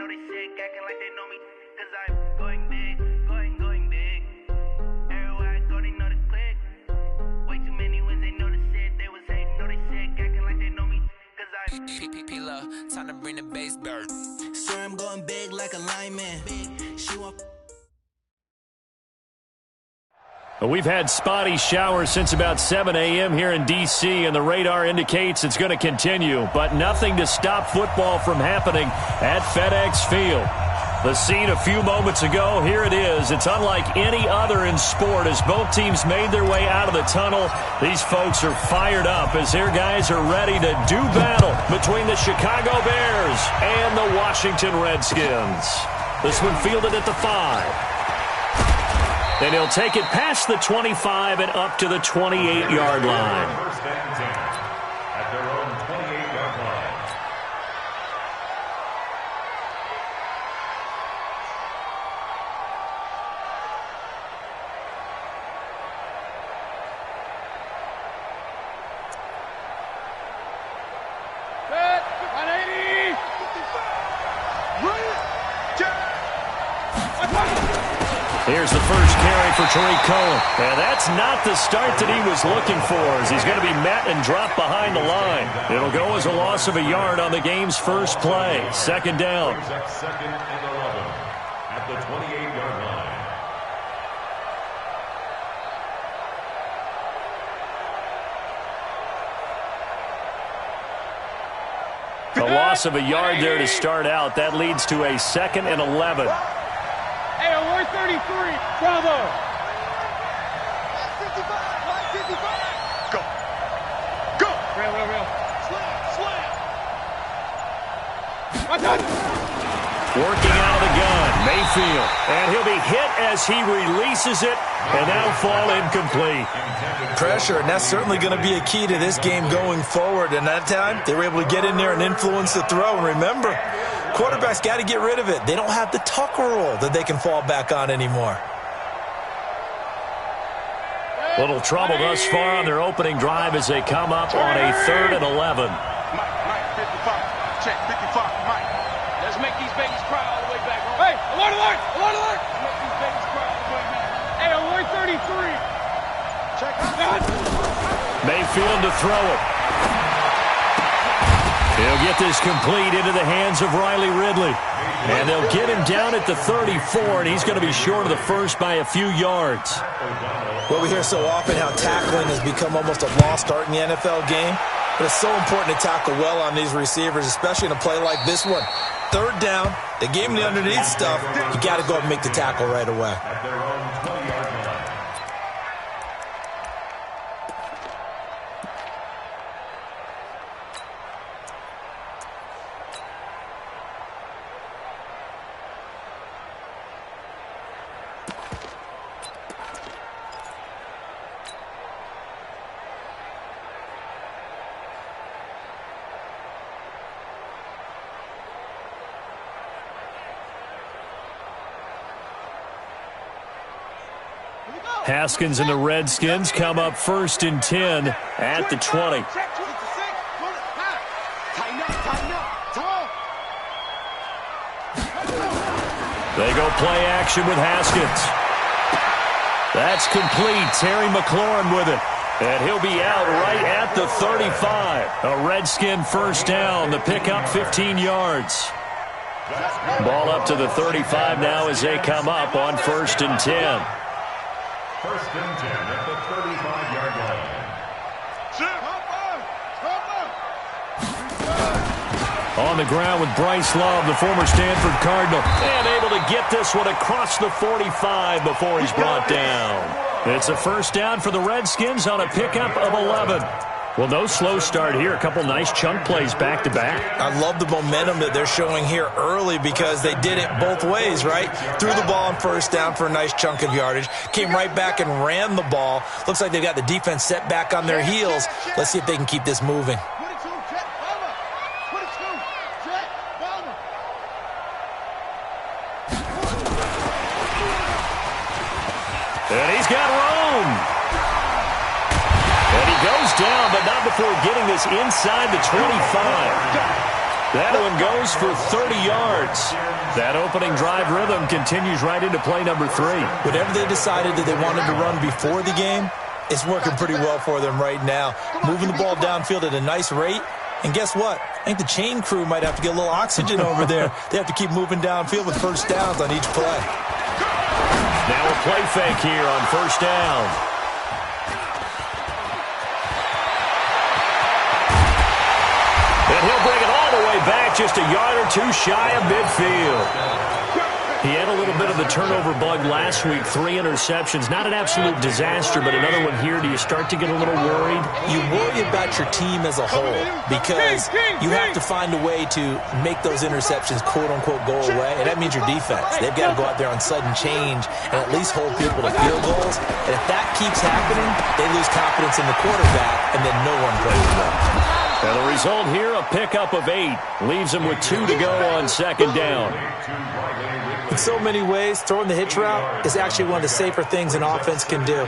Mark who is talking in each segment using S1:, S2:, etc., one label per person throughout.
S1: know they sick, acting like they know me, cause I'm going big, going big. Everywhere I go, they know the click. Way too many wins, they know the shit. They was hating, know they sick, acting like they know me, cause I'm
S2: P-P-P-Love, time to bring the bass back.
S3: Sir, I'm going big like a lineman. She want.
S4: We've had spotty showers since about 7 a.m. here in D.C., and the radar indicates it's going to continue, but nothing to stop football from happening at FedEx Field. The scene a few moments ago, here it is. It's unlike any other in sport as both teams made their way out of the tunnel. These folks are fired up as their guys are ready to do battle between the Chicago Bears and the Washington Redskins. This one fielded at the 5. And he'll take it past the 25 and up to the 28-yard line.
S5: First and 10 at their own 28-yard line.
S6: Set, 180.
S4: Here's the first carry for Tariq Cohen. And that's not the start that he was looking for, as he's going to be met and dropped behind the line. It'll go as a loss of a yard on the game's first play. Second down.
S5: Second and 11 at the 28-yard line.
S4: A loss of a yard there to start out. That leads to a second and 11.
S6: Hey, 133, Bravo.
S7: 55, 55. Go.
S6: Real.
S7: Slam.
S6: Watch out.
S4: Working out of the gun, Mayfield. And he'll be hit as he releases it, and that'll fall incomplete.
S8: Pressure, and that's certainly going to be a key to this game going forward. And that time, they were able to get in there and influence the throw. And remember, quarterbacks got to get rid of it. They don't have the Tucker rule that they can fall back on anymore.
S4: Little trouble thus far on their opening drive as they come up on a 3rd and 11.
S7: Mike, 55. Check, 55, Mike.
S6: Let's make these babies cry all the way back home. Hey, alert. Let's make these babies cry all the way back. Hey, 133.
S7: Check out.
S4: Mayfield to throw it. He'll get this complete into the hands of Riley Ridley. And they'll get him down at the 34, and he's going to be short of the first by a few yards.
S8: Well, we hear so often how tackling has become almost a lost art in the NFL game. But it's so important to tackle well on these receivers, especially in a play like this one. 3rd down, they gave him the underneath stuff. You got to go and make the tackle right away.
S5: At their own 20-yard line.
S4: Haskins and the Redskins come up 1st and 10 at the 20. They go play action with Haskins. That's complete. Terry McLaurin with it. And he'll be out right at the 35. A Redskin first down. The pickup 15 yards. Ball up to the 35 now as they come up on 1st and 10.
S5: 1st and 10 at the 35-yard line.
S4: On the ground with Bryce Love, the former Stanford Cardinal, and able to get this one across the 45 before he's brought down. It's a first down for the Redskins on a pickup of 11. Well, no slow start here. A couple nice chunk plays back-to-back.
S8: I love the momentum that they're showing here early because they did it both ways, right? Threw the ball on first down for a nice chunk of yardage. Came right back and ran the ball. Looks like they've got the defense set back on their heels. Let's see if they can keep this moving.
S4: And he's got room. And he goes down, but not before getting this inside the 25. That one goes for 30 yards. That opening drive rhythm continues right into play number 3.
S8: Whatever they decided that they wanted to run before the game, it's working pretty well for them right now. Moving the ball downfield at a nice rate. And guess what? I think the chain crew might have to get a little oxygen over there. They have to keep moving downfield with first downs on each play.
S4: Now a play fake here on first down. And he'll bring it all the way back, just a yard or two shy of midfield. He had a little bit of the turnover bug last week, 3 interceptions. Not an absolute disaster, but another one here. Do you start to get a little worried?
S8: You worry about your team as a whole because you have to find a way to make those interceptions, quote-unquote, go away, and that means your defense. They've got to go out there on sudden change and at least hold people to field goals. And if that keeps happening, they lose confidence in the quarterback, and then no one plays well.
S4: And the result here, a pickup of 8. Leaves them with 2 to go on second down.
S8: In so many ways, throwing the hitch route is actually one of the safer things an offense can do.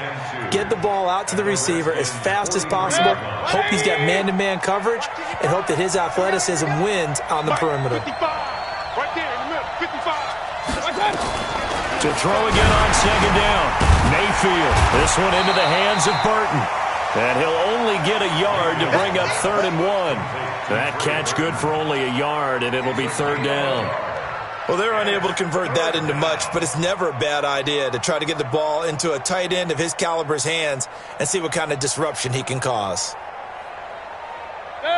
S8: Get the ball out to the receiver as fast as possible, hope he's got man-to-man coverage, and hope that his athleticism wins on the perimeter.
S7: Right there in the middle, 55.
S4: To throw again on second down. Mayfield. This one into the hands of Burton. And he'll only get a yard to bring up 3rd and 1. That catch good for only a yard, and it'll be 3rd down.
S8: Well, they're unable to convert that into much, but it's never a bad idea to try to get the ball into a tight end of his caliber's hands and see what kind of disruption he can cause.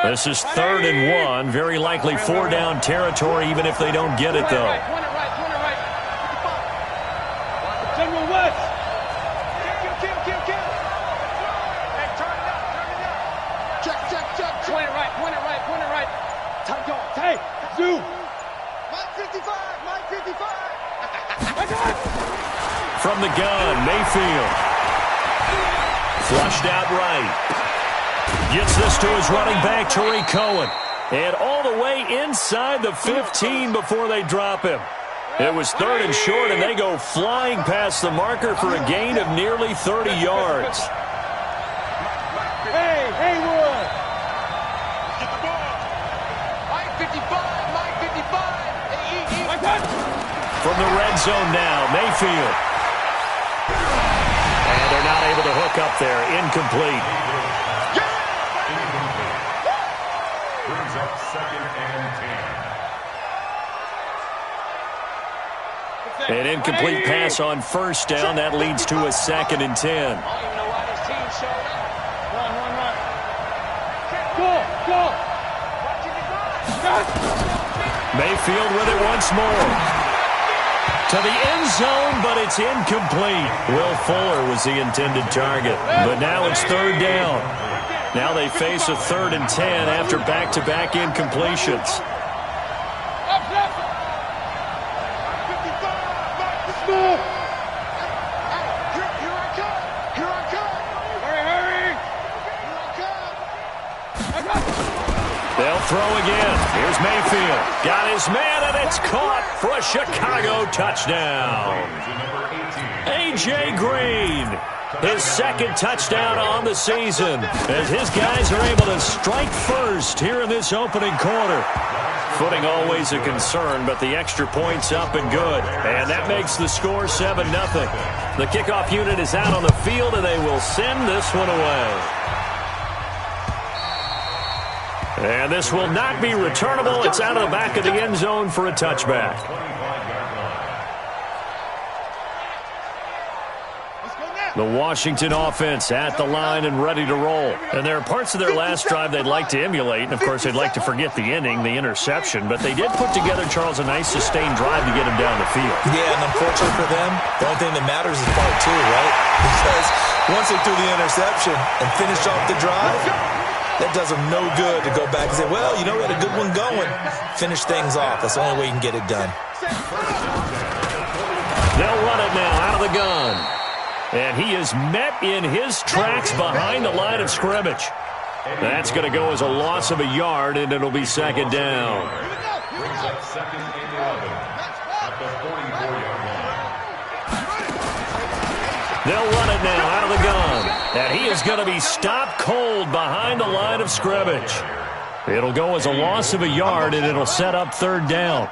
S4: This is 3rd and 1. Very likely 4-down territory, even if they don't get it, though.
S6: General West. Check. Point it right. Tight go. Hey, zoom. Mike 55.
S4: From the gun, Mayfield. Flushed out right. Gets this to his running back, Tariq Cohen. And all the way inside the 15 before they drop him. It was 3rd and short, and they go flying past the marker for a gain of nearly 30 yards.
S6: Hey, Haywood.
S7: Get the ball.
S6: Mike 55.
S4: From the red zone now, Mayfield. And they're not able to hook up there. Incomplete.
S5: Brings up 2nd and 10.
S4: An incomplete pass on first down. That leads to a 2nd and 10.
S6: I don't even know why this team showed up. Go.
S4: Mayfield with it once more. To the end zone, but it's incomplete. Will Fuller was the intended target. But now it's 3rd down. Now they face a 3rd and 10 after back-to-back incompletions. They'll throw again. Here's Mayfield. Got his man, and it's caught for a Chicago touchdown. A.J. Green, his 2nd touchdown on the season, as his guys are able to strike first here in this opening quarter. Footing always a concern, but the extra point's up and good. And that makes the score 7-0. The kickoff unit is out on the field, and they will send this one away. And this will not be returnable. It's out of the back of the end zone for a touchback. The Washington offense at the line and ready to roll. And there are parts of their last drive they'd like to emulate. And, of course, they'd like to forget the inning, the interception. But they did put together, Charles, a nice sustained drive to get him down the field.
S8: Yeah, and unfortunately for them, the only thing that matters is part 2, right? Because once they threw the interception and finished off the drive, that does them no good to go back and say, well, you know, we had a good one going. Finish things off. That's the only way you can get it done.
S4: They'll run it now out of the gun. And he is met in his tracks behind the line of scrimmage. That's going to go as a loss of a yard, and it'll be 2nd down.
S5: Brings up 2nd and 11 at the 44-yard line.
S4: They'll run it now out of the gun. And he is going to be stopped cold behind the line of scrimmage. It'll go as a loss of a yard, and it'll set up third down.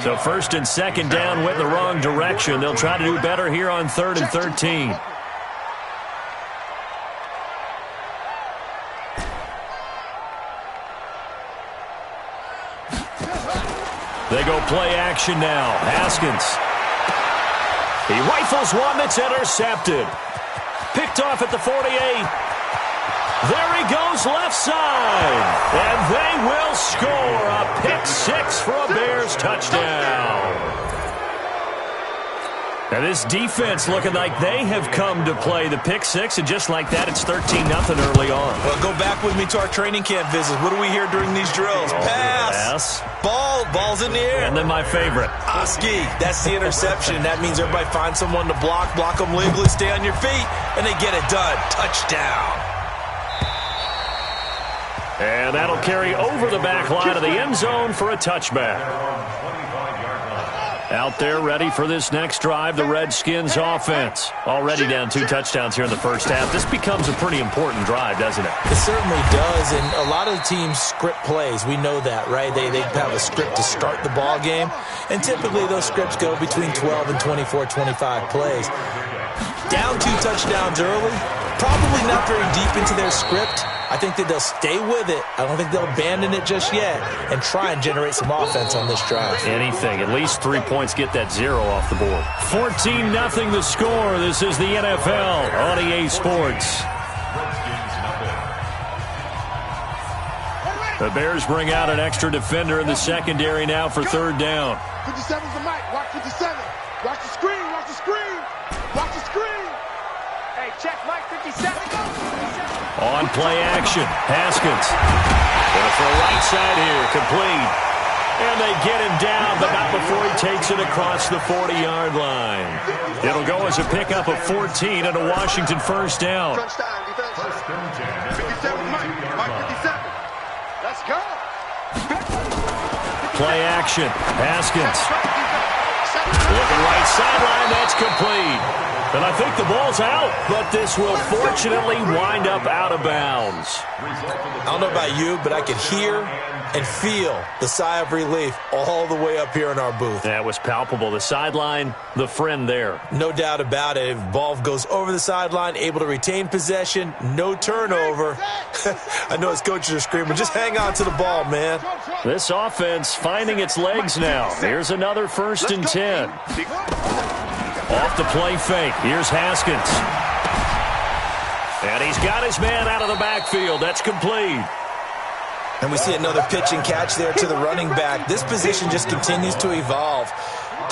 S4: So first and second down went in the wrong direction. They'll try to do better here on 3rd and 13. They go play action now. Haskins. He rifles one that's intercepted. Picked off at the 48. There he goes left side. And they will score a pick six for a Bears touchdown. Now this defense looking like they have come to play the pick six, and just like that, it's 13-0 early on.
S8: Well, go back with me to our training camp visits. What do we hear during these drills? Pass. Ball's in the air.
S4: And then my favorite.
S8: Oski, that's the interception. That means everybody find someone to block them legally, stay on your feet, and they get it done. Touchdown.
S4: And that'll carry over the back line of the end zone for a touchback. Out there ready for this next drive, the Redskins offense. Already down 2 touchdowns here in the first half. This becomes a pretty important drive, doesn't it?
S8: It certainly does, and a lot of the teams script plays. We know that, right? They have a script to start the ball game, and typically those scripts go between 12 and 24, 25 plays. Down 2 touchdowns early, probably not very deep into their script. I think that they'll stay with it. I don't think they'll abandon it just yet and try and generate some offense on this drive.
S4: Anything. At least 3 points, get that 0 off the board. 14-0 the score. This is the NFL on EA Sports. The Bears bring out an extra defender in the secondary now for third down.
S7: 57's the mic. Watch 57. Watch the screen. Watch the screen. Watch the screen.
S6: Hey, check Mike 57.
S4: On play action, Haskins. Going for a right side here, complete. And they get him down, but not before he takes it across the 40-yard line. It'll go as a pickup of 14 and a Washington first down.
S7: 57 Mike. Mike 57. Let's go.
S4: Play action, Haskins. Looking right sideline, that's complete. And I think the ball's out, but this will fortunately wind up out of bounds.
S8: I don't know about you, but I could hear and feel the sigh of relief all the way up here in our booth.
S4: That was palpable. The sideline, the friend there.
S8: No doubt about it. If the ball goes over the sideline, able to retain possession, no turnover. I know his coaches are screaming, just hang on to the ball, man.
S4: This offense finding its legs now. Here's another 1st and 10. Off the play fake. Here's Haskins. And he's got his man out of the backfield. That's complete.
S8: And we see another pitch and catch there to the running back. This position just continues to evolve.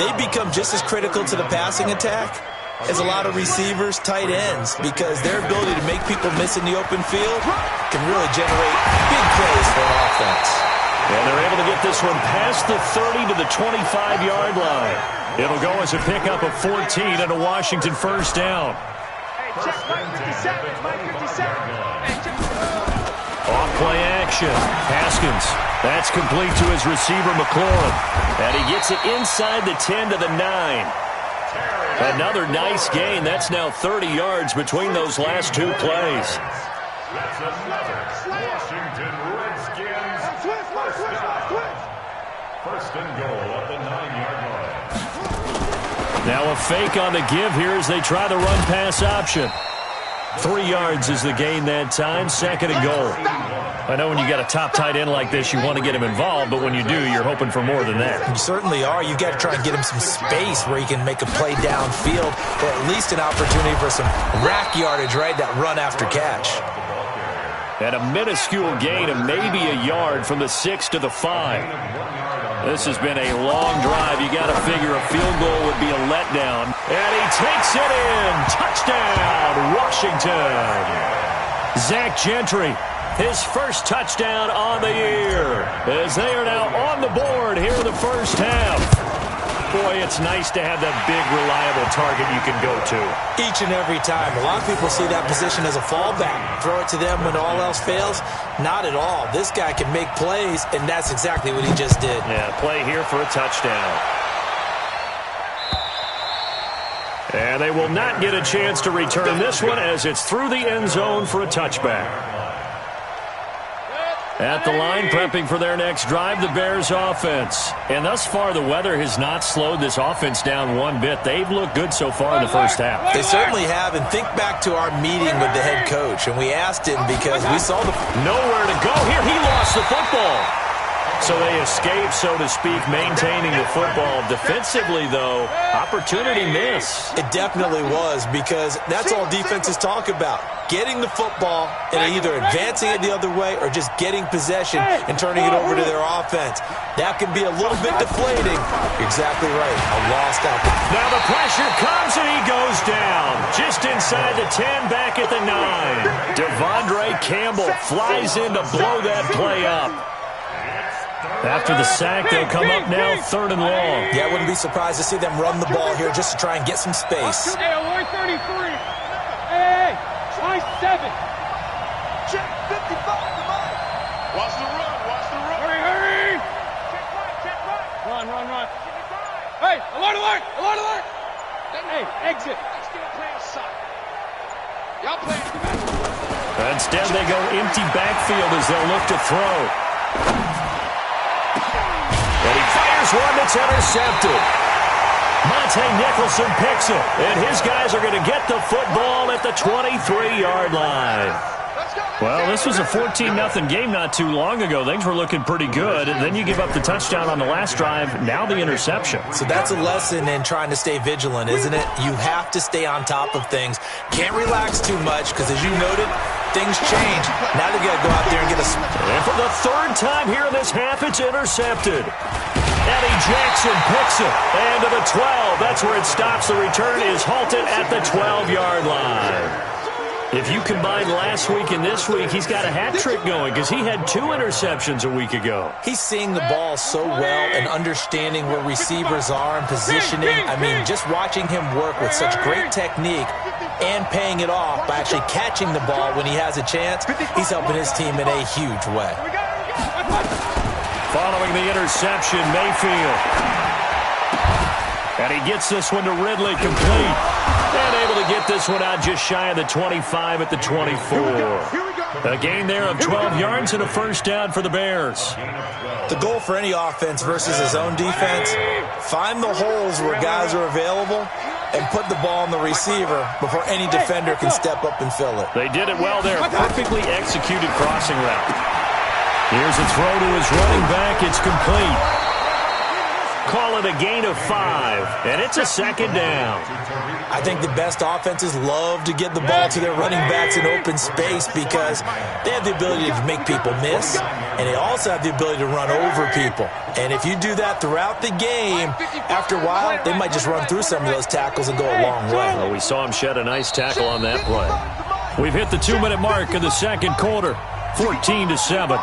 S8: They become just as critical to the passing attack as a lot of receivers, tight ends, because their ability to make people miss in the open field can really generate big plays for an offense.
S4: And they're able to get this one past the 30 to the 25-yard line. It'll go as a pickup of 14 and a Washington first down.
S6: Hey, check Mike 57. Mike 57. Hey, check.
S4: On play action, Haskins. That's complete to his receiver, McLaurin. And he gets it inside the 10 to the 9. Another nice gain. That's now 30 yards between those last 2 plays.
S5: That's another Washington Redskins first and goal at the 9-yard line.
S4: Now a fake on the give here as they try the run-pass option. 3 yards is the gain that time, 2nd and goal. I know when you got a top tight end like this, you want to get him involved, but when you do, you're hoping for more than that.
S8: You certainly are. You've got to try and get him some space where he can make a play downfield, or at least an opportunity for some rack yardage, right? That run after catch.
S4: And a minuscule gain of maybe a yard from the 6 to the 5. This has been a long drive. You got to figure a field goal would be a letdown. And he takes it in. Touchdown, Washington. Zach Gentry, his first touchdown on the year, as they are now on the board here in the first half. Boy, it's nice to have that big, reliable target you can go to.
S8: Each and every time. A lot of people see that position as a fallback. Throw it to them when all else fails. Not at all. This guy can make plays, and that's exactly what he just did.
S4: Yeah, play here for a touchdown. And they will not get a chance to return this one as it's through the end zone for a touchback. At the line, prepping for their next drive, the Bears offense. And thus far, the weather has not slowed this offense down one bit. They've looked good so far in the first half.
S8: They certainly have. And think back to our meeting with the head coach. And we asked him because we saw
S4: nowhere to go here. He lost the football. So they escape, so to speak, maintaining the football. Defensively, though, opportunity miss.
S8: It definitely was, because that's all defenses talk about. Getting the football and either advancing it the other way or just getting possession and turning it over to their offense. That can be a little bit deflating. You're exactly right. A lost opportunity.
S4: Now the pressure comes and he goes down. Just inside the 10, back at the 9. Devondre Campbell flies in to blow that play up. After the sack, they'll come up now 3rd and long.
S8: Yeah, I wouldn't be surprised to see them run the ball here just to try and get some space.
S6: Hey, alert 33. Hey, try 7.
S7: Check 55, come on. Watch the run, watch the run.
S6: Hurry.
S7: Check right.
S6: Run. Hey, alert. Hey, exit.
S7: Let's get a play inside. Y'all play.
S4: Instead, they go empty backfield as they'll look to throw. And he fires one that's intercepted. Monte Nicholson picks it, and his guys are going to get the football at the 23-yard line. Well, this was a 14-0 game not too long ago. Things were looking pretty good, and then you give up the touchdown on the last drive, now the interception.
S8: So that's a lesson in trying to stay vigilant, isn't it? You have to stay on top of things. Can't relax too much, because as you noted, things change. Now they got to go out there and get a...
S4: And for the 3rd time here in this half, it's intercepted. Eddie Jackson picks it, and to the 12. That's where it stops. The return is halted at the 12-yard line. If you combine last week and this week, he's got a hat trick going because he had 2 interceptions a week ago.
S8: He's seeing the ball so well and understanding where receivers are and positioning. I mean, just watching him work with such great technique and paying it off by actually catching the ball when he has a chance, he's helping his team in a huge way.
S4: Following the interception, Mayfield. And he gets this one to Ridley complete. And able to get this one out just shy of the 25 at the 24. A gain there of 12 yards and a first down for the Bears.
S8: The goal for any offense versus his own defense, find the holes where guys are available and put the ball on the receiver before any defender can step up and fill it.
S4: They did it well there. Perfectly executed crossing route. Here's a throw to his running back. It's complete. Call it a gain of 5, and it's a 2nd down.
S8: I think the best offenses love to get the ball to their running backs in open space because they have the ability to make people miss, and they also have the ability to run over people. And if you do that throughout the game, after a while, they might just run through some of those tackles and go a long way.
S4: Well, we saw him shed a nice tackle on that play. We've hit the 2-minute mark of the 2nd quarter, 14-7.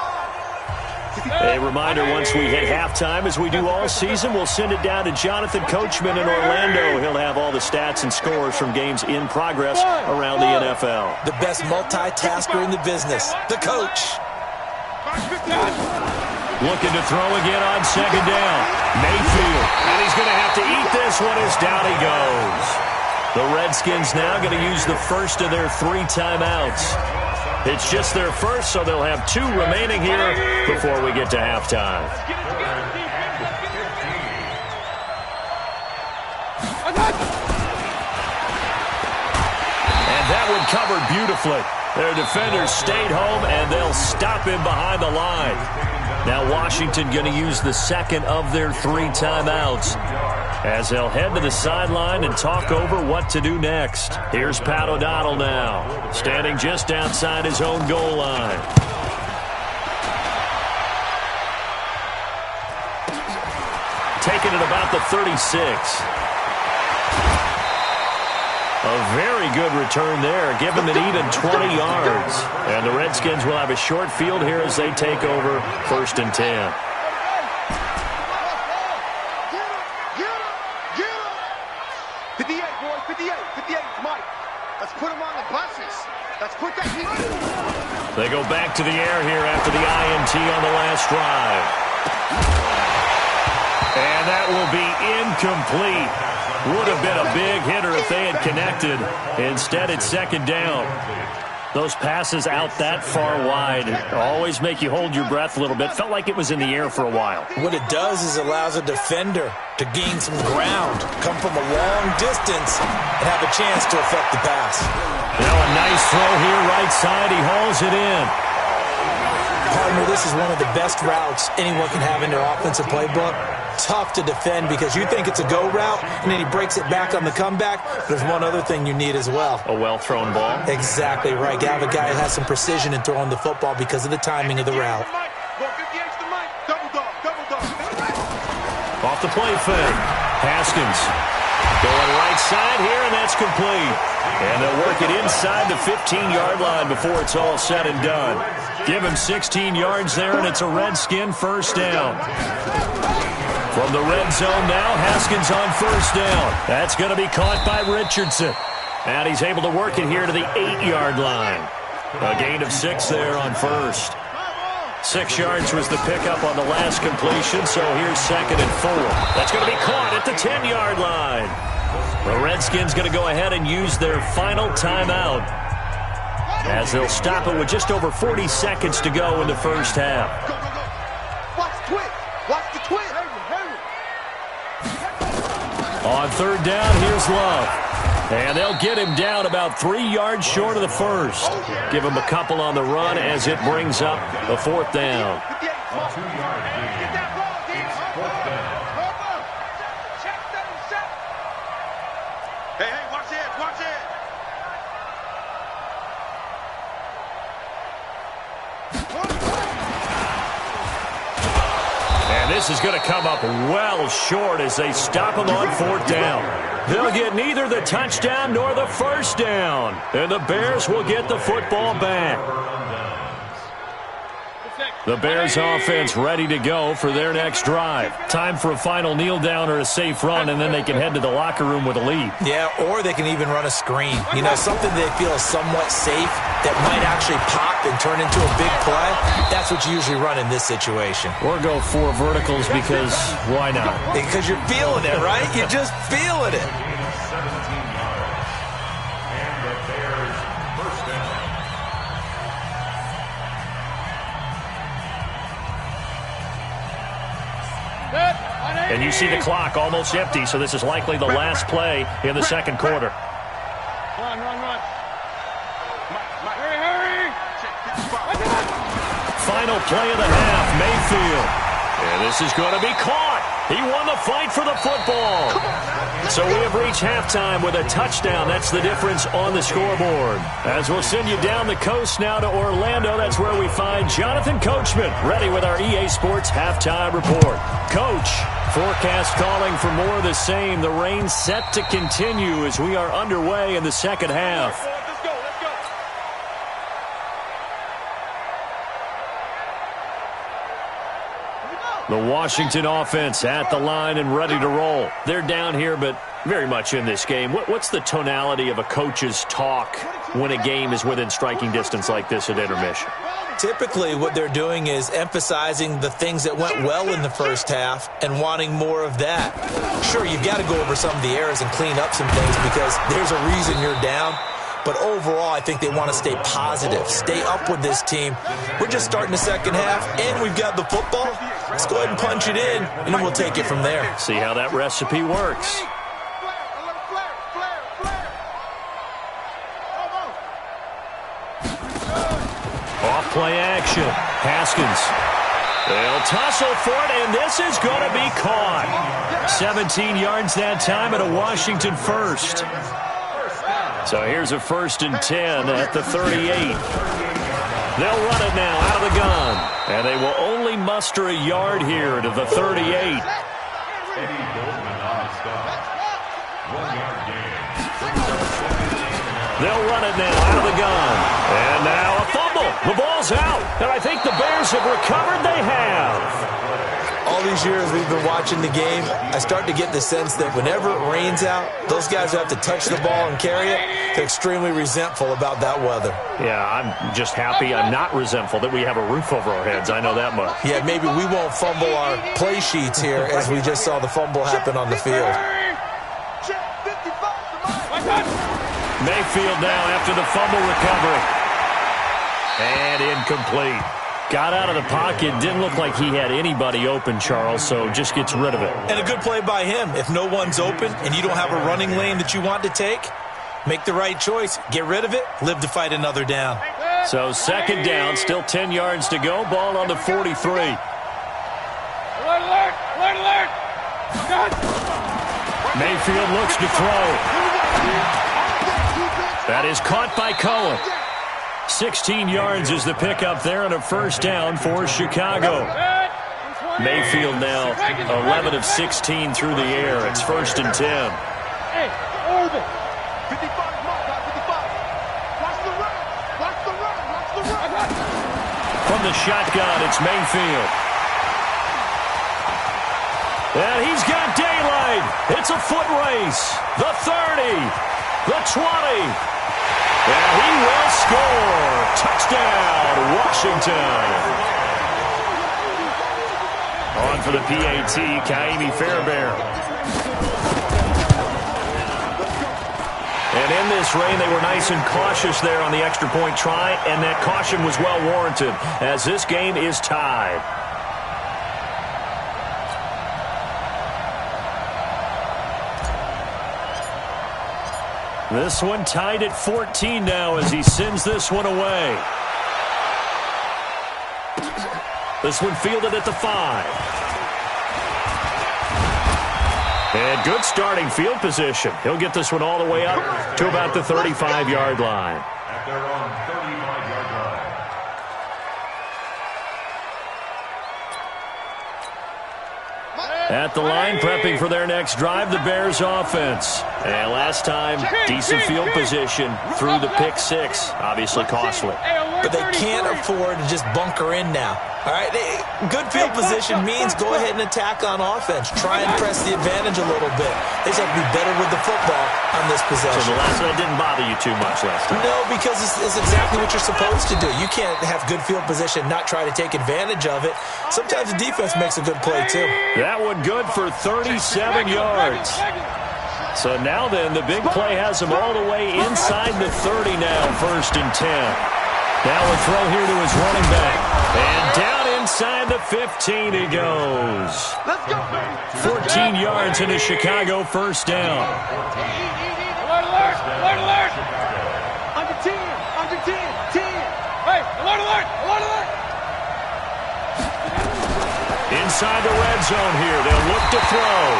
S4: A reminder, once we hit halftime, as we do all season, we'll send it down to Jonathan Coachman in Orlando. He'll have all the stats and scores from games in progress around the NFL.
S8: The best multitasker in the business, the coach.
S4: Looking to throw again on 2nd down. Mayfield, and he's going to have to eat this one as down he goes. The Redskins now going to use the first of their 3 timeouts. It's just their first, so they'll have 2 remaining here before we get to halftime. And that one covered beautifully. Their defenders stayed home, and they'll stop him behind the line. Now Washington going to use the 2nd of their 3 timeouts as they'll head to the sideline and talk over what to do next. Here's Pat O'Donnell now, standing just outside his own goal line. Taking it about the 36. A very good return there. Give him an even 20 yards. And the Redskins will have a short field here as they take over 1st and 10.
S7: 58, boys, 58, Mike. Let's put them on the buses. Let's put that heat.
S4: They go back to the air here after the INT on the last drive. And that will be incomplete. Would have been a big hitter if they had connected. Instead, it's 2nd down. Those passes out that far wide always make you hold your breath a little bit. Felt like it was in the air for a while.
S8: What it does is allows a defender to gain some ground, come from a long distance, and have a chance to affect the pass.
S4: Now a nice throw here, right side. He hauls it in.
S8: Partner, this is one of the best routes anyone can have in their offensive playbook. Tough to defend because you think it's a go route, and then he breaks it back on the comeback. There's one other thing you need as well.
S4: A well-thrown ball.
S8: Exactly right. You have a guy who has some precision in throwing the football because of the timing of the route.
S4: Off the play fake. Haskins going right side here, and that's complete. And they'll work it inside the 15-yard line before it's all said and done. Give him 16 yards there, and it's a Redskin first down. From the red zone now, Haskins on first down. That's going to be caught by Richardson. And he's able to work it here to the 8-yard line. A gain of 6 there on first. 6 yards was the pickup on the last completion, so here's 2nd and 4. That's going to be caught at the 10-yard line. The Redskins going to go ahead and use their final timeout, as they'll stop it with just over 40 seconds to go in the first half.
S7: Go, go, go. Watch the twist. Watch the twist.
S4: On third down, here's Love. And they'll get him down about 3 yards short of the first. Give him a couple on the run as it brings up a 4th down.
S7: Hey, watch it, watch it.
S4: And this is going to come up well short as they stop him on 4th down. They'll get neither the touchdown nor the first down. And the Bears will get the football back. The Bears offense ready to go for their next drive. Time for a final kneel down or a safe run, and then they can head to the locker room with a lead.
S8: Yeah, or they can even run a screen. You know, something they feel is somewhat safe that might actually pop and turn into a big play. That's what you usually run in this situation.
S4: Or go 4 verticals because why not?
S8: Because you're feeling it, right? You're just feeling it.
S4: And you see the clock almost empty, so this is likely the last play in the second quarter.
S6: Run. Hurry.
S4: Final play of the half, Mayfield. And this is going to be caught. He won the fight for the football. So we have reached halftime with a touchdown. That's the difference on the scoreboard. As we'll send you down the coast now to Orlando, that's where we find Jonathan Coachman, ready with our EA Sports halftime report. Coach, forecast calling for more of the same. The rain set to continue as we are underway in the second half. The Washington offense at the line and ready to roll. They're down here, but very much in this game. What's the tonality of a coach's talk when a game is within striking distance like this at intermission?
S8: Typically, what they're doing is emphasizing the things that went well in the first half and wanting more of that. Sure, you've got to go over some of the errors and clean up some things because there's a reason you're down. But overall, I think they want to stay positive, stay up with this team. We're just starting the second half, and we've got the football. Let's go ahead and punch it in, and then we'll take it from there.
S4: See how that recipe works. Off play action. Haskins. They'll tussle for it, and this is going to be caught. 17 yards that time at a Washington first. So here's a 1st and 10 at the 38. They'll run it now out of the gun. And they will only muster a yard here to the 38. They'll run it now out of the gun. And now a fumble. The ball's out. And I think the Bears have recovered. They have.
S8: All these years we've been watching the game, I start to get the sense that whenever it rains out, those guys who have to touch the ball and carry it, they're extremely resentful about that weather.
S4: Yeah, I'm just happy I'm not resentful that we have a roof over our heads. I know that much.
S8: Yeah, maybe we won't fumble our play sheets here as we just saw the fumble happen on the field.
S4: Mayfield now after the fumble recovery. And incomplete. Got out of the pocket. Didn't look like he had anybody open, Charles, so just gets rid of it.
S8: And a good play by him. If no one's open and you don't have a running lane that you want to take, make the right choice. Get rid of it. Live to fight another down.
S4: So second down, still 10 yards to go. Ball on the 43.
S6: Alert, alert, alert, alert.
S4: Mayfield looks to throw. That is caught by Cohen. 16 yards is the pickup there and a first down for Chicago. Mayfield now 11 of 16 through the air. It's 1st and 10.
S6: Hey, orbit.
S7: 55, mark out 55. Watch the run. Watch the run. Watch the run.
S4: From the shotgun, it's Mayfield. And he's got daylight. It's a foot race. The 30. The 20. And he will score. Touchdown, Washington. On for the PAT, Kaimi Fairbairn. And in this rain, they were nice and cautious there on the extra point try, and that caution was well warranted as this game is tied. This one tied at 14 now as he sends this one away. This one fielded at the 5. And good starting field position. He'll get this one all the way up to about the 35-yard line.
S5: At their own 35-yard line.
S4: At the line, prepping for their next drive, the Bears offense. And last time, decent field position through the pick 6. Obviously costly.
S8: But they can't afford to just bunker in now. All right, good field position means go ahead and attack on offense. Try and press the advantage a little bit. They just have to be better with the football on this possession.
S4: So the last one didn't bother you too much last time?
S8: No, because it's exactly what you're supposed to do. You can't have good field position, not try to take advantage of it. Sometimes the defense makes a good play, too.
S4: That one good for 37 yards. So now then, the big play has him all the way inside the 30 now, 1st and 10. Now a throw here to his running back. And down inside the 15 he goes. 14 yards into Chicago, 1st down.
S6: Alert, alert, alert, alert.
S7: Under 10, under 10, 10.
S6: Hey, alert, alert, alert, alert.
S4: Inside the red zone here, they'll look to throw.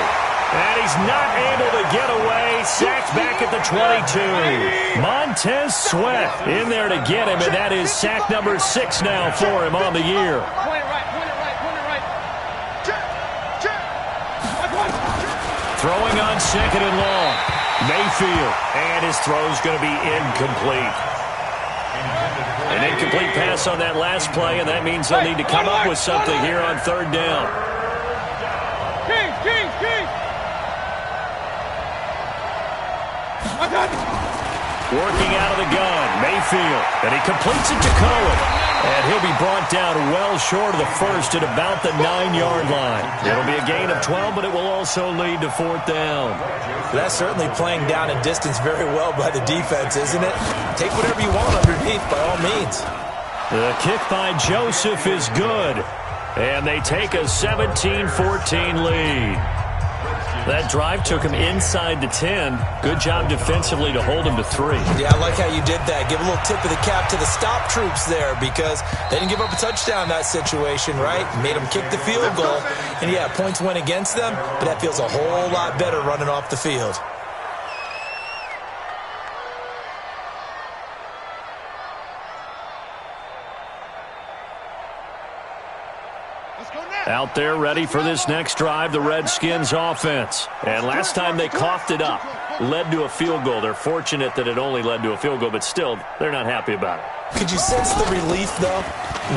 S4: And he's not able to get away. Sacked back at the 22. Montez Sweat in there to get him, and that is sack number 6 now for him on the year.
S6: Point it right, point it right, point it right.
S4: Throwing on 2nd and long. Mayfield, and his throw's going to be incomplete. An incomplete pass on that last play, and that means they'll need to come up with something here on 3rd down.
S6: King, king, king.
S4: Working out of the gun, Mayfield, and he completes it to Cohen. And he'll be brought down well short of the 1st at about the 9-yard line. It'll be a gain of 12, but it will also lead to 4th down.
S8: That's certainly playing down in distance very well by the defense, isn't it? Take whatever you want underneath, by all means.
S4: The kick by Joseph is good. And they take a 17-14 lead. That drive took him inside the 10. Good job defensively to hold him to 3.
S8: Yeah, I like how you did that. Give a little tip of the cap to the stop troops there because they didn't give up a touchdown in that situation, right? Made them kick the field goal. And, yeah, points went against them, but that feels a whole lot better running off the field.
S4: Out there ready for this next drive, the Redskins offense. And last time they coughed it up, led to a field goal. They're fortunate that it only led to a field goal, but still, they're not happy about it.
S8: Could you sense the relief, though,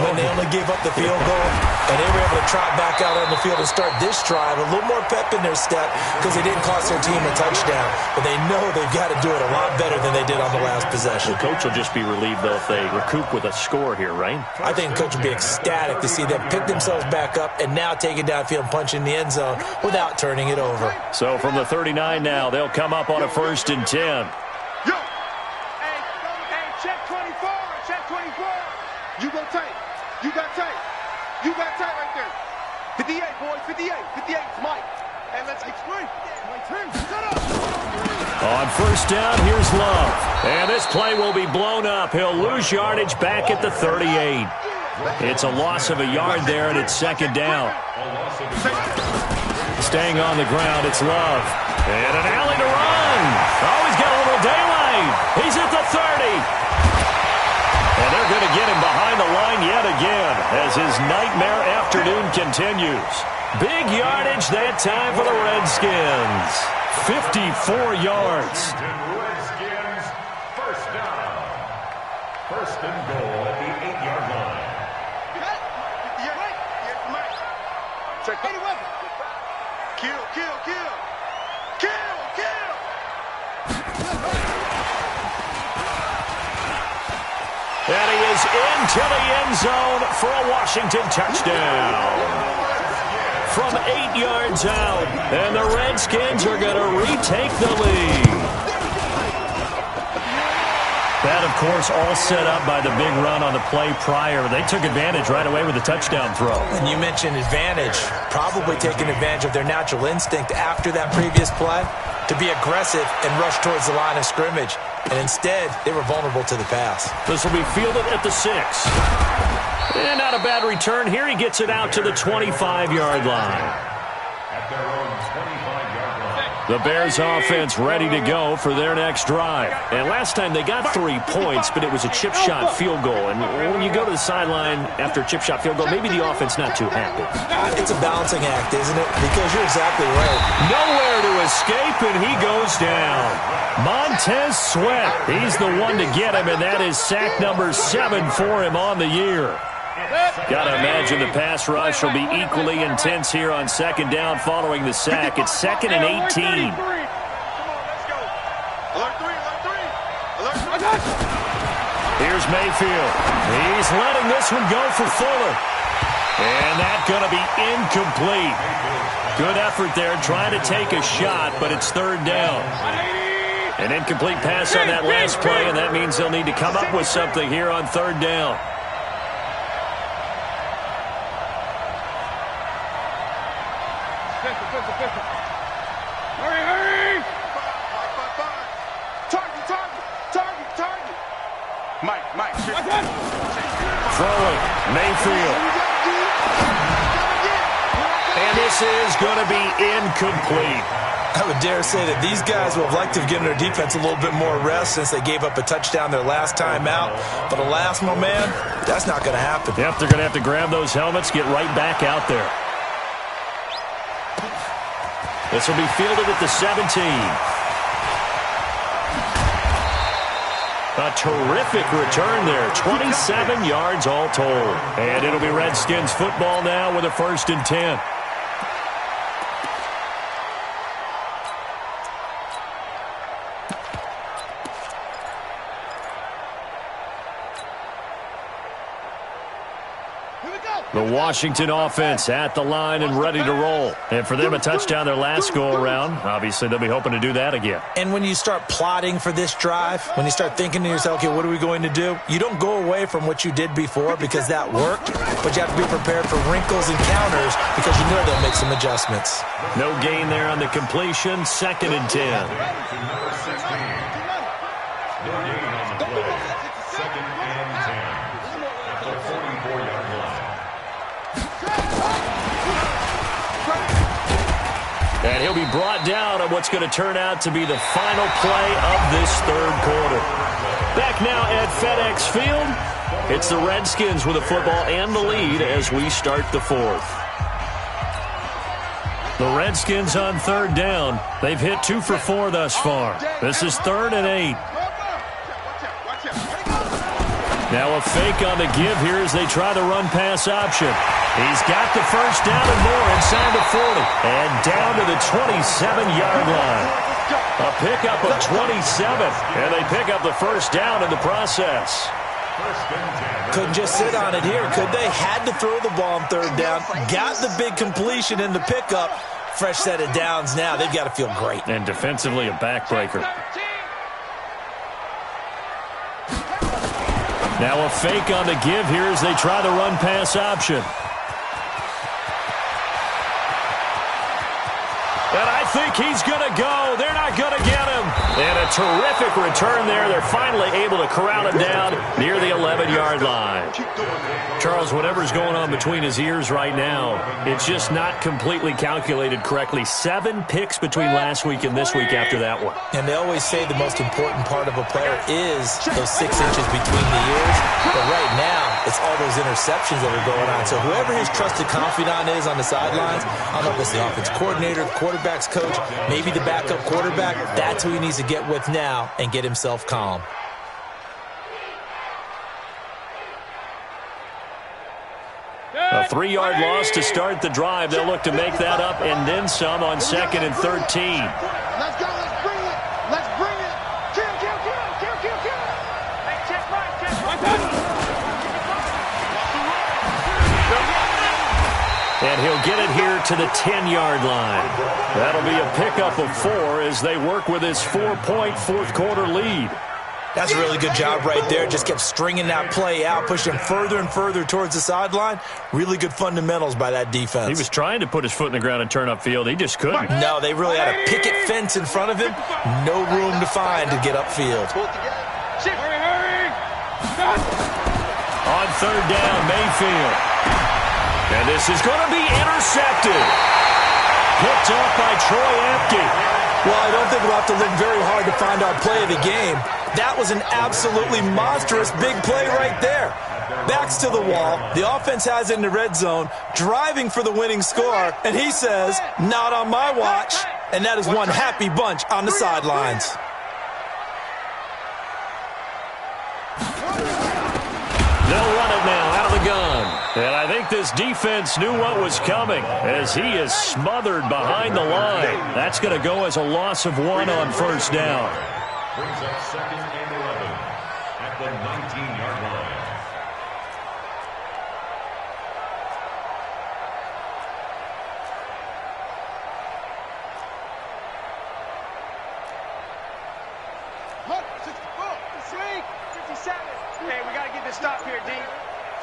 S8: when they only gave up the field goal and they were able to trot back out on the field and start this drive? A little more pep in their step because they didn't cost their team a touchdown. But they know they've got to do it a lot better than they did on the last possession.
S4: The coach will just be relieved, though, if they recoup with a score here, right?
S8: I think the coach will be ecstatic to see them pick themselves back up and now take it downfield and punch in the end zone without turning it over.
S4: So from the 39 now, they'll come up on a 1st and 10.
S7: Yo! Hey, check 24, check 24. 58's Mike. Hey, let's explain. Shut up.
S4: On first down, here's Love. And this play will be blown up. He'll lose yardage back at the 38. It's a loss of a yard there, and it's second down. Staying on the ground, it's Love. And an alley to run. Oh, he's got a little daylight. He's at the 30. And they're going to get him behind the line yet again as his nightmare afternoon continues. Big yardage that time for the Redskins. 54 yards.
S5: Redskins, first down. First and goal at the 8-yard line.
S7: Check. Kill.
S4: And he is into the end zone for a Washington touchdown. From 8 yards out, and the Redskins are going to retake the lead. That, of course, all set up by the big run on the play prior. They took advantage right away with the touchdown throw.
S8: And you mentioned advantage, probably taking advantage of their natural instinct after that previous play to be aggressive and rush towards the line of scrimmage. And instead, they were vulnerable to the pass.
S4: This will be fielded at the 6. And not a bad return. Here he gets it out to the 25-yard line.
S5: At their own 25-yard line.
S4: The Bears offense ready to go for their next drive. And last time they got 3 points, but it was a chip shot field goal. And when you go to the sideline after a chip shot field goal, maybe the offense not too happy.
S8: It's a balancing act, isn't it? Because you're exactly right.
S4: Nowhere to escape, and he goes down. Montez Sweat, he's the one to get him, and that is sack number 7 for him on the year. Got to imagine the pass rush will be equally intense here on second down following the sack. It's 2nd and 18. Here's Mayfield. He's letting this one go for Fuller. And that's going to be incomplete. Good effort there trying to take a shot, but it's 3rd down. An incomplete pass on that last play, and that means they'll need to come up with something here on 3rd down.
S6: Hurry!
S7: Target. Mike.
S4: Throwing, Mayfield. And this is going to be incomplete.
S8: I would dare say that these guys would have liked to have given their defense a little bit more rest since they gave up a touchdown their last time out. But alas, my man, that's not going to happen.
S4: Yep, they're going to have to grab those helmets, get right back out there. This will be fielded at the 17. A terrific return there. 27 yards all told. And it'll be Redskins football now with a 1st and 10. The Washington offense at the line and ready to roll. And for them, a touchdown their last go-around. Obviously, they'll be hoping to do that again.
S8: And when you start plotting for this drive, when you start thinking to yourself, okay, what are we going to do? You don't go away from what you did before because that worked, but you have to be prepared for wrinkles and counters because you know they'll make some adjustments.
S4: No gain there on the completion. 2nd and 10.
S5: Number 16. No gain on the play. 2nd and 10. At the 44-yard line.
S4: And he'll be brought down on what's going to turn out to be the final play of this 3rd quarter. Back now at FedEx Field, it's the Redskins with the football and the lead as we start the 4th. The Redskins on 3rd down. They've hit 2 for 4 thus far. This is 3rd and 8. Now a fake on the give here as they try the run-pass option. He's got the first down and more inside the 40. And down to the 27-yard line. A pickup of 27. And they pick up the first down in the process.
S8: Couldn't just sit on it here, could they? Had to throw the ball on 3rd down. Got the big completion in the pickup. Fresh set of downs now. They've got to feel great.
S4: And defensively a backbreaker. Now a fake on the give here as they try the run-pass option. And I think he's going to go. They're not going to get him. And a terrific return there. They're finally able to corral him down near the 11-yard line. Charles, whatever's going on between his ears right now, it's just not completely calculated correctly. 7 picks between last week and this week after that one.
S8: And they always say the most important part of a player is those 6 inches between the ears. But right now, it's all those interceptions that are going on. So whoever his trusted confidant is on the sidelines, I don't know if it's the offense coordinator, the quarterback's coach, maybe the backup quarterback, that's who he needs to get with now and get himself calm.
S4: A 3-yard loss to start the drive. They'll look to make that up and then some on 2nd and 13.
S7: Let's go. Let's bring it. Let's bring it. Kill.
S6: Hey, check right.
S4: And he'll get it here to the 10-yard line. That'll be a pickup of 4 as they work with his 4-point fourth-quarter lead.
S8: That's a really good job right there. Just kept stringing that play out, pushing him further and further towards the sideline. Really good fundamentals by that defense.
S4: He was trying to put his foot in the ground and turn upfield. He just couldn't.
S8: No, they really had a picket fence in front of him. No room to find to get upfield.
S6: Hurry.
S4: On 3rd down, Mayfield. And this is going to be intercepted. Picked up by Troy Apke.
S8: Well, I don't think we'll have to look very hard to find our play of the game. That was an absolutely monstrous big play right there. Backs to the wall. The offense has it in the red zone, driving for the winning score. And he says, not on my watch. And that is one happy bunch on the sidelines.
S4: They'll run it now out of the gun. And I think this defense knew what was coming as he is smothered behind the line. That's going to go as a loss of 1 on 1st down.
S5: Brings up 2nd and 11 at the 19-yard line.
S6: Hey, we got to get this stop here, D.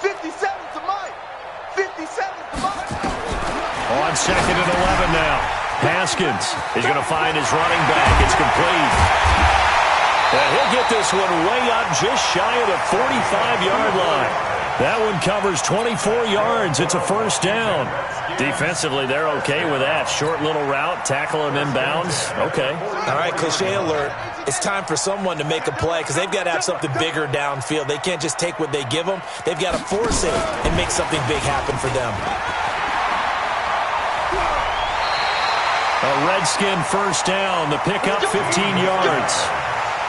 S7: 57 to Mike. 57 to Mike.
S4: On 2nd and 11 now. Haskins is going to find his running back. It's complete. And he'll get this one way up just shy of the 45-yard line. That one covers 24 yards. It's a 1st down. Defensively, they're okay with that. Short little route, tackle him inbounds. Okay.
S8: All right, cliche alert. It's time for someone to make a play because they've got to have something bigger downfield. They can't just take what they give them. They've got to force it and make something big happen for them.
S4: A Redskin 1st down. The pickup 15 yards.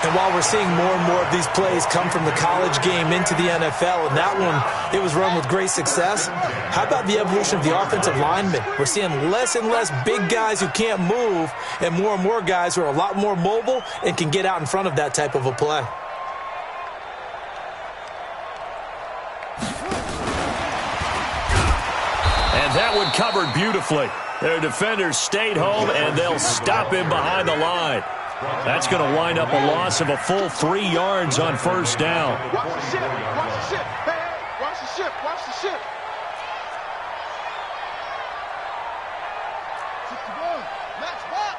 S8: And while we're seeing more and more of these plays come from the college game into the NFL, and that one, it was run with great success, how about the evolution of the offensive linemen? We're seeing less and less big guys who can't move and more guys who are a lot more mobile and can get out in front of that type of a play.
S4: And that one covered beautifully. Their defenders stayed home, and they'll stop him behind the line. That's going to wind up a loss of a full 3 yards on 1st down.
S7: Watch the ship. Watch the ship. Hey, watch the ship. Watch the ship. 61. Max box.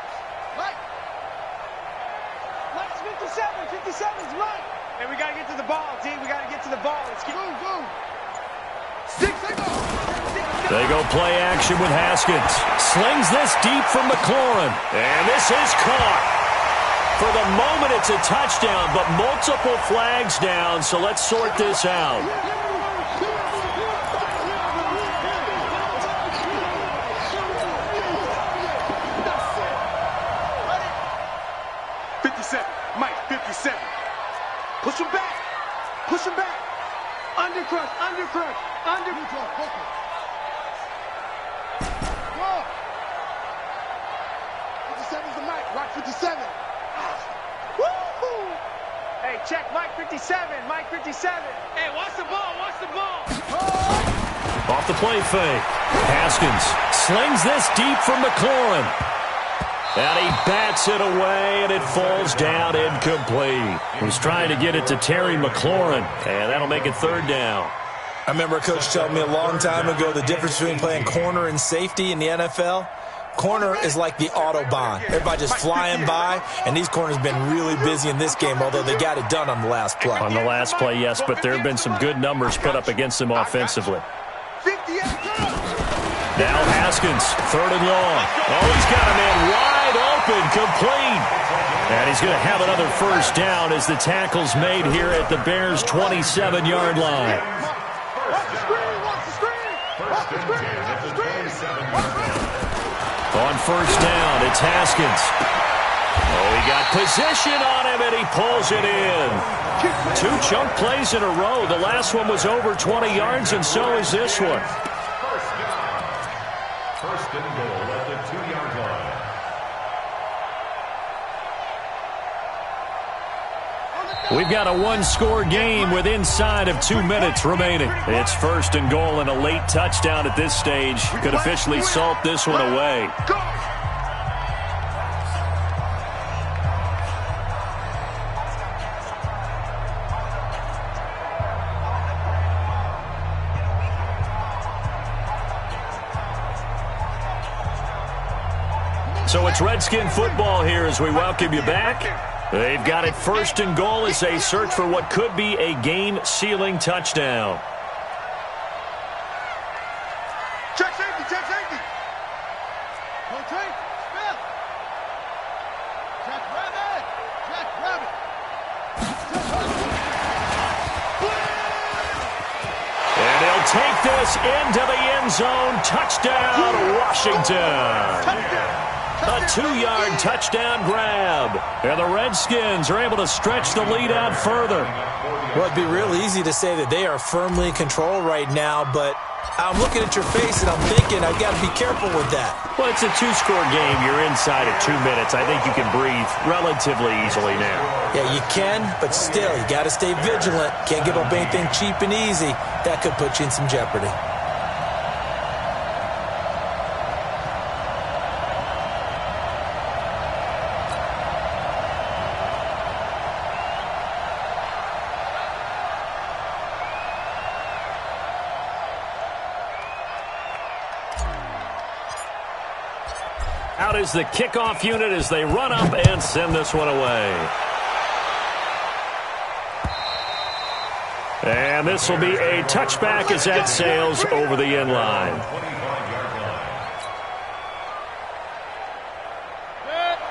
S7: Right.
S6: Max 57. 57's right. Hey, we got to get to the ball, D. We got to get to the ball. Let's get...
S7: Go. 6 seconds.
S4: They go play action with Haskins. Slings this deep from McLaurin. And this is caught. For the moment, it's a touchdown, but multiple flags down, so let's sort this out.
S7: 57. Mike, 57. Push him back. Push him back. Undercrush. 57's the Mike. Rock 57.
S6: Woo-hoo! Hey, check Mike 57. Mike 57. Hey, watch the ball.
S4: Off the play fake. Haskins slings this deep from McLaurin. And he bats it away, and it falls down incomplete. He's trying to get it to Terry McLaurin, and that'll make it 3rd down.
S8: I remember a coach telling me a long time ago the difference between playing corner and safety in the NFL. corner is like the Autobahn. Everybody just flying by, and these corners have been really busy in this game, although they got it done on the last play.
S4: On the last play, yes, but there have been some good numbers put up against them offensively. Now Haskins, 3rd and long. Oh, he's got a man wide open, complete. And he's going to have another first down as the tackle's made here at the Bears' 27-yard line. On first down, it's Haskins. Oh, he got position on him, and he pulls it in. 2 chunk plays in a row. The last one was over 20 yards, and so is this one.
S5: First and goal at the 2-yard line.
S4: We've got a 1-score game with inside of 2 minutes remaining. It's 1st and goal, and a late touchdown at this stage could officially salt this one away. So it's Redskin football here as we welcome you back. They've got it 1st and goal as they search for what could be a game-sealing touchdown.
S7: Check safety, check safety. Rotate, Smith. Check rabbit, check rabbit.
S4: And he'll take this into the end zone. Touchdown, Washington. A 2-yard touchdown grab. And the Redskins are able to stretch the lead out further.
S8: Well, it'd be real easy to say that they are firmly in control right now, but I'm looking at your face and I'm thinking I've got to be careful with that.
S4: Well, it's a 2-score game. You're inside of 2 minutes. I think you can breathe relatively easily now.
S8: Yeah, you can, but still, you got to stay vigilant. Can't give up anything cheap and easy. That could put you in some jeopardy.
S4: Out is the kickoff unit as they run up and send this one away. And this will be a touchback as that sails over the end line.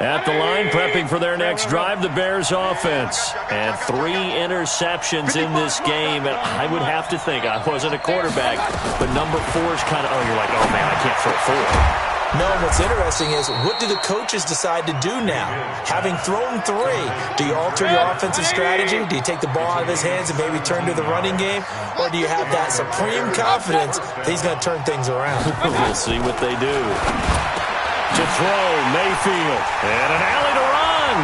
S4: At the line, prepping for their next drive, the Bears offense. And 3 interceptions in this game. And I would have to think, I wasn't a quarterback, but number 4 is kind of, oh, you're like, oh, man, I can't throw 4.
S8: No, what's interesting is, what do the coaches decide to do now? Having thrown 3, do you alter your offensive strategy? Do you take the ball out of his hands and maybe turn to the running game? Or do you have that supreme confidence that he's going to turn things around?
S4: We'll see what they do. To throw, Mayfield. And an alley to run.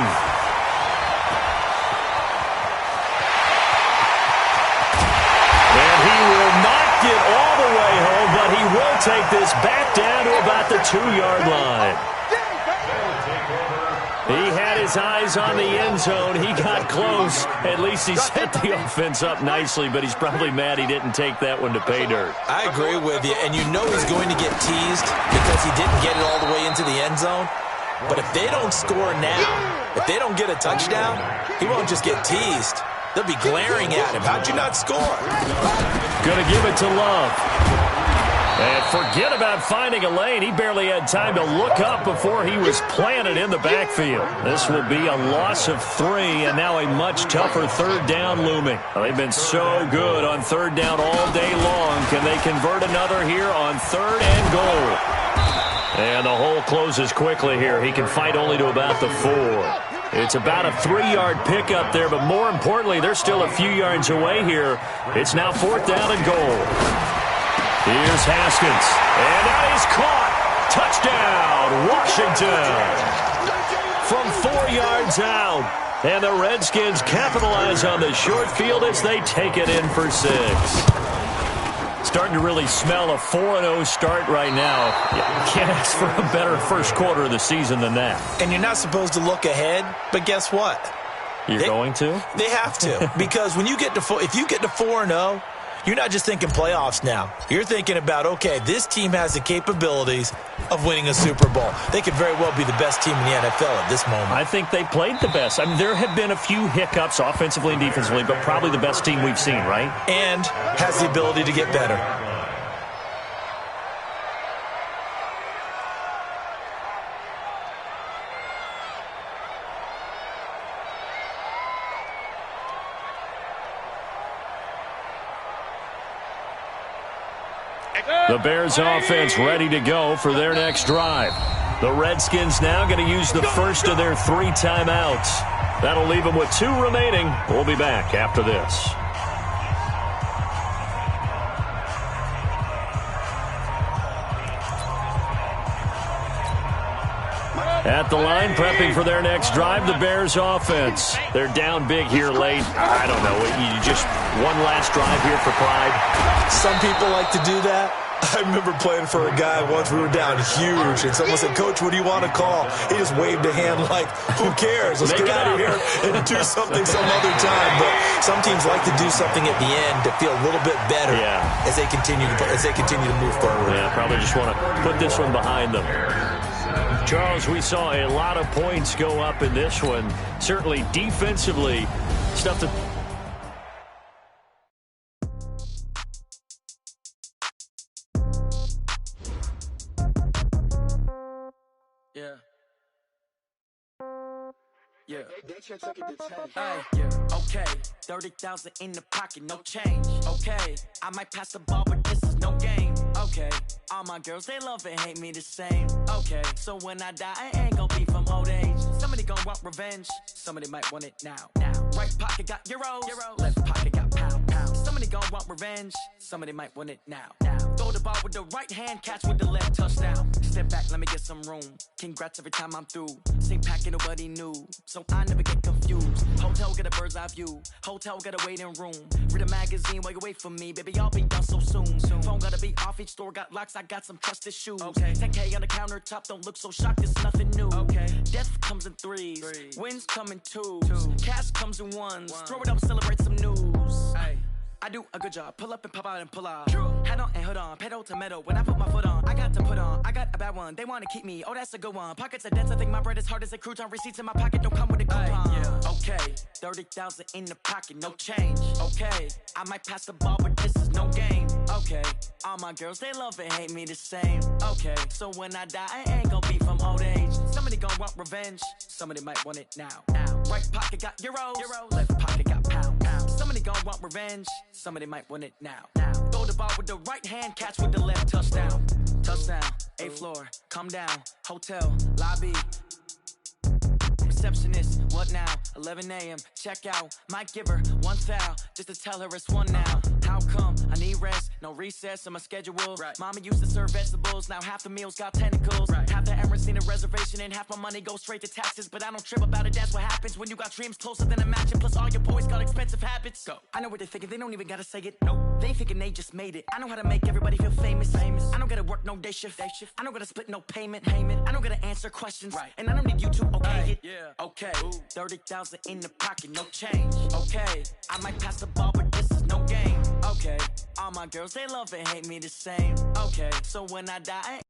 S4: And he will not get all the way home, but he will take this back down to about the 2-yard line. He had his eyes on the end zone. He got close. At least he set the offense up nicely, but he's probably mad he didn't take that one to pay dirt.
S8: I agree with you, and you know he's going to get teased because he didn't get it all the way into the end zone. But if they don't score now, if they don't get a touchdown, he won't just get teased. They'll be glaring at him. How'd you not score?
S4: Gonna give it to Love. And forget about finding a lane. He barely had time to look up before he was planted in the backfield. This will be a loss of 3, and now a much tougher 3rd down looming. Well, they've been so good on 3rd down all day long. Can they convert another here on 3rd and goal? And the hole closes quickly here. He can fight only to about the 4. It's about a 3-yard pickup there, but more importantly, they're still a few yards away here. It's now 4th down and goal. Here's Haskins, and that is caught. Touchdown, Washington. From 4 yards out, and the Redskins capitalize on the short field as they take it in for 6. Starting to really smell a 4-0 start right now. You can't ask for a better first quarter of the season than that.
S8: And you're not supposed to look ahead, but guess what?
S4: You're going to?
S8: They have to, because when you get to if you get to 4-0, you're not just thinking playoffs now. You're thinking about, okay, this team has the capabilities of winning a Super Bowl. They could very well be the best team in the NFL at this moment.
S4: I think they played the best. I mean, there have been a few hiccups offensively and defensively, but probably the best team we've seen, right?
S8: And has the ability to get better.
S4: The Bears offense ready to go for their next drive. The Redskins now going to use the first of their 3 timeouts. That'll leave them with 2 remaining. We'll be back after this. At the line, prepping for their next drive, the Bears offense. They're down big here late. I don't know. You just one last drive here for pride.
S8: Some people like to do that. I remember playing for a guy once. We were down huge, and someone said, "Coach, what do you want to call?" He just waved a hand like, "Who cares? Let's get out of here and do something some other time." But some teams like to do something at the end to feel a little bit better as they continue to move forward.
S4: Yeah, probably just want to put this one behind them. Charles, we saw a lot of points go up in this one. Certainly defensively, stuff that...
S9: Yeah. Okay. 30,000 in the pocket, no change. Okay. I might pass the ball, but this is no game. Okay. All my girls, they love and hate me the same. Okay. So when I die, I ain't gonna be from old age. Somebody gonna want revenge. Somebody might want it now. Right pocket got euros. Left pocket got pound. Somebody gonna want revenge. Somebody might want it now. Throw the ball with the right hand, catch with the left, touchdown. Step back, let me get some room. Congrats every time I'm through. Same packet, nobody knew. So I never get confused. Hotel get a bird's eye view. Hotel get a waiting room. Read a magazine while you wait for me. Baby, I'll be done so soon. Phone gotta be off, each store got locks. I got some trusted shoes. 10K on the countertop, don't look so shocked, it's nothing new. Death comes in 3s. Wins come in 2s. Cash comes in 1s. Throw it up, celebrate some news. I do a good job. Pull up and pop out and pull out. Head on and hood on. Pedal to metal. When I put my foot on, I got to put on. I got a bad one. They want to keep me. Oh, that's a good one. Pockets are dense. I think my bread is hard as a crouton. Receipts in my pocket don't come with a coupon. Okay. 30,000 in the pocket. No change. Okay. I might pass the ball, but this is no game. Okay. All my girls, they love and hate me the same. Okay. So when I die, I ain't gonna be from old age. Somebody gonna want revenge. Somebody might want it now. Right pocket got euros. Left pocket got pound. Somebody gon' want revenge. Somebody might want it now. Throw the ball with the right hand, catch with the left, touchdown. Touchdown, 8th floor, come down. Hotel, lobby. Receptionist, what now? 11 a.m., check out. Might give her 1 foul, just to tell her it's 1 now. How come? I need rest, no recess in my schedule. Mama used to serve vegetables, now half the meals got tentacles. Half the errands need a reservation and half my money goes straight to taxes. But I don't trip about it, that's what happens when you got dreams closer than a match. And plus all your boys got expensive habits. Go. I know what they're thinking, they don't even gotta say it. Nope. They ain't thinking they just made it. I know how to make everybody feel famous. I don't gotta work no day shift. I don't gotta split no payment. I don't gotta answer questions. And I don't need you to okay it. Okay, 30,000 in the pocket, no change. Okay, I might pass the ball, but this is no game. Okay, all my girls, they love and hate me the same. Okay, so when I die,